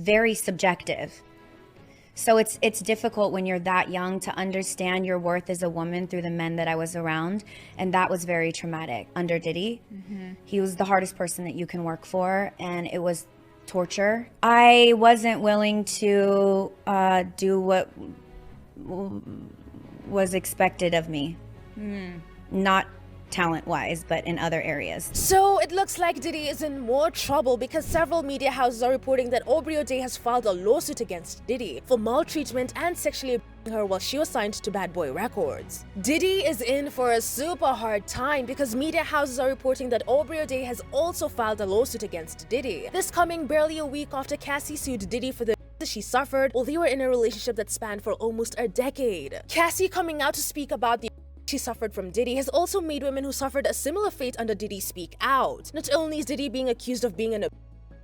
very subjective. So it's difficult when you're that young to understand your worth as a woman through the men that I was around. And that was very traumatic under Diddy. He was the hardest person that you can work for, and it was torture. I wasn't willing to do what was expected of me. Not talent-wise, but in other areas. So it looks like Diddy is in more trouble because several media houses are reporting that Aubrey O'Day has filed a lawsuit against Diddy for maltreatment and sexually abusing her while she was signed to Bad Boy Records. Diddy is in for a super hard time because media houses are reporting that Aubrey O'Day has also filed a lawsuit against Diddy. This coming barely a week after Cassie sued Diddy for the she suffered while they were in a relationship that spanned for almost a decade. Cassie coming out to speak about the she suffered from Diddy has also made women who suffered a similar fate under Diddy speak out. Not only is Diddy being accused of being an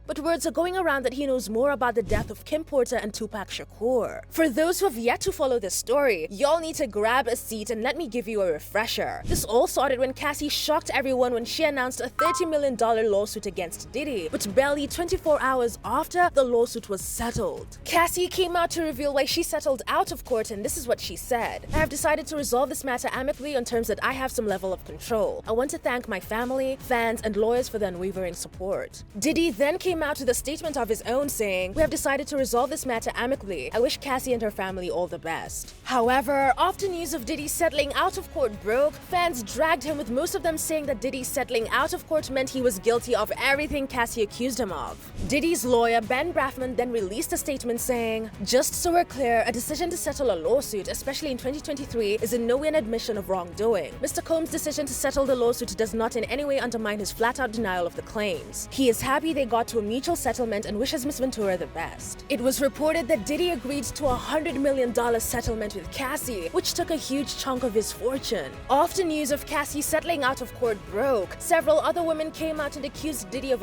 but words are going around that he knows more about the death of Kim Porter and Tupac Shakur. For those who have yet to follow this story, y'all need to grab a seat and let me give you a refresher. This all started when Cassie shocked everyone when she announced a $30 million lawsuit against Diddy, but barely 24 hours after, the lawsuit was settled. Cassie came out to reveal why she settled out of court, and this is what she said. I have decided to resolve this matter amicably on terms that I have some level of control. I want to thank my family, fans, and lawyers for their unwavering support. Diddy then came out with a statement of his own saying, "We have decided to resolve this matter amicably. I wish Cassie and her family all the best." However, after news of Diddy settling out of court broke, fans dragged him, with most of them saying that Diddy settling out of court meant he was guilty of everything Cassie accused him of. Diddy's lawyer, Ben Braffman, then released a statement saying, "Just so we're clear, a decision to settle a lawsuit, especially in 2023, is in no way an admission of wrongdoing. Mr. Combs' decision to settle the lawsuit does not in any way undermine his flat-out denial of the claims. He is happy they got to a mutual settlement and wishes Ms. Ventura the best." It was reported that Diddy agreed to a $100 million settlement with Cassie, which took a huge chunk of his fortune. After news of Cassie settling out of court broke, several other women came out and accused Diddy of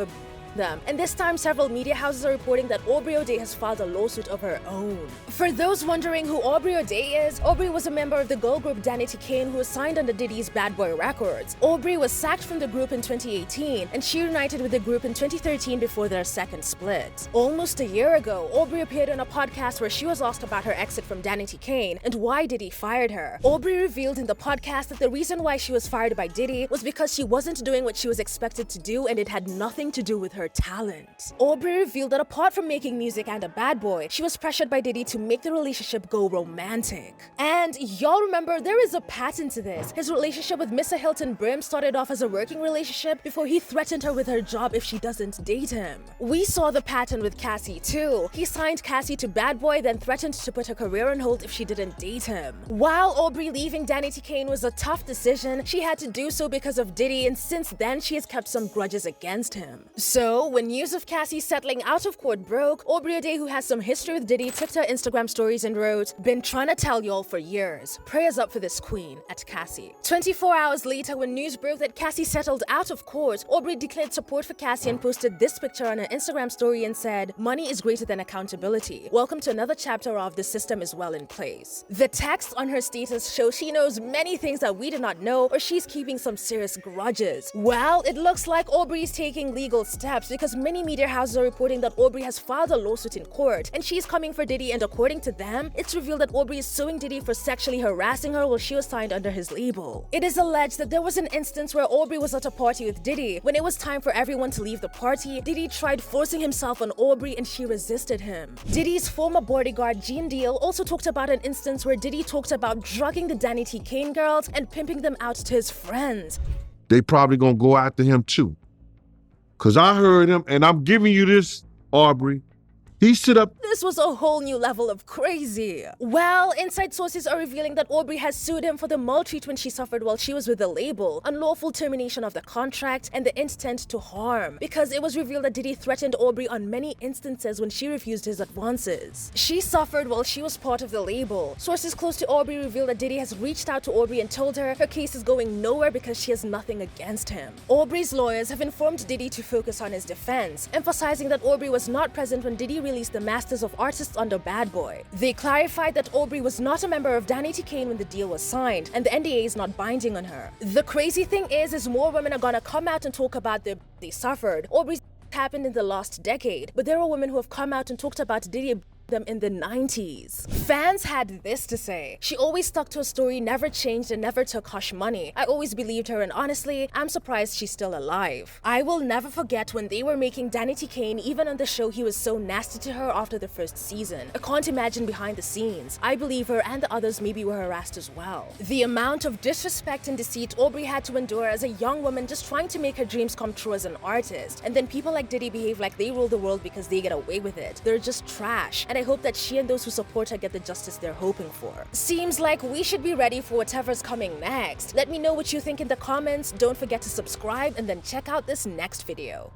them. And this time, several media houses are reporting that Aubrey O'Day has filed a lawsuit of her own. For those wondering who Aubrey O'Day is, Aubrey was a member of the girl group Danity Kane who was signed under Diddy's Bad Boy Records. Aubrey was sacked from the group in 2018, and she reunited with the group in 2013 before their second split. Almost a year ago, Aubrey appeared on a podcast where she was asked about her exit from Danity Kane and why Diddy fired her. Aubrey revealed in the podcast that the reason why she was fired by Diddy was because she wasn't doing what she was expected to do, and it had nothing to do with her talent. Aubrey revealed that apart from making music and a bad boy, she was pressured by Diddy to make the relationship go romantic. And y'all remember, there is a pattern to this. His relationship with Mr. Hilton Brim started off as a working relationship before he threatened her with her job if she doesn't date him. We saw the pattern with Cassie too. He signed Cassie to Bad Boy, then threatened to put her career on hold if she didn't date him. While Aubrey leaving Danity Kane was a tough decision, she had to do so because of Diddy, and since then she has kept some grudges against him. So when news of Cassie settling out of court broke, Aubrey O'Day, who has some history with Diddy, took to her Instagram stories and wrote, "Been trying to tell y'all for years. Prayers up for this queen," at Cassie. 24 hours later, when news broke that Cassie settled out of court, Aubrey declared support for Cassie and posted this picture on her Instagram story and said, "Money is greater than accountability. Welcome to another chapter of the system is well in place." The text on her status shows she knows many things that we do not know, or she's keeping some serious grudges. Well, it looks like Aubrey is taking legal steps because many media houses are reporting that Aubrey has filed a lawsuit in court and she's coming for Diddy, and according to them, it's revealed that Aubrey is suing Diddy for sexually harassing her while she was signed under his label. It is alleged that there was an instance where Aubrey was at a party with Diddy. When it was time for everyone to leave the party, Diddy tried forcing himself on Aubrey and she resisted him. Diddy's former bodyguard Gene Deal also talked about an instance where Diddy talked about drugging the Danity Kane girls and pimping them out to his friends. They probably gonna go after him too. Cause I heard him, and I'm giving you this, Aubrey. He stood up. This was a whole new level of crazy. Well, inside sources are revealing that Aubrey has sued him for the maltreatment she suffered while she was with the label, unlawful termination of the contract, and the intent to harm, because it was revealed that Diddy threatened Aubrey on many instances when she refused his advances. She suffered while she was part of the label. Sources close to Aubrey revealed that Diddy has reached out to Aubrey and told her case is going nowhere because she has nothing against him. Aubrey's lawyers have informed Diddy to focus on his defense, emphasizing that Aubrey was not present when Diddy released the Masters of Artists under Bad Boy. They clarified that Aubrey was not a member of Danity Kane when the deal was signed, and the NDA is not binding on her. The crazy thing is more women are gonna come out and talk about they suffered. Aubrey's happened in the last decade, but there are women who have come out and talked about Diddy them in the 90s. Fans had this to say: "She always stuck to a story, never changed, and never took hush money. I always believed her, and honestly, I'm surprised she's still alive." I will never forget when they were making Danny T. Kane. Even on the show, he was so nasty to her after the first season. I can't imagine behind the scenes. I believe her and the others maybe were harassed as well. The amount of disrespect and deceit Aubrey had to endure as a young woman just trying to make her dreams come true as an artist, and then people like Diddy behave like they rule the world because they get away with it. They're just trash, and I hope that she and those who support her get the justice they're hoping for. Seems like we should be ready for whatever's coming next. Let me know what you think in the comments. Don't forget to subscribe and then check out this next video.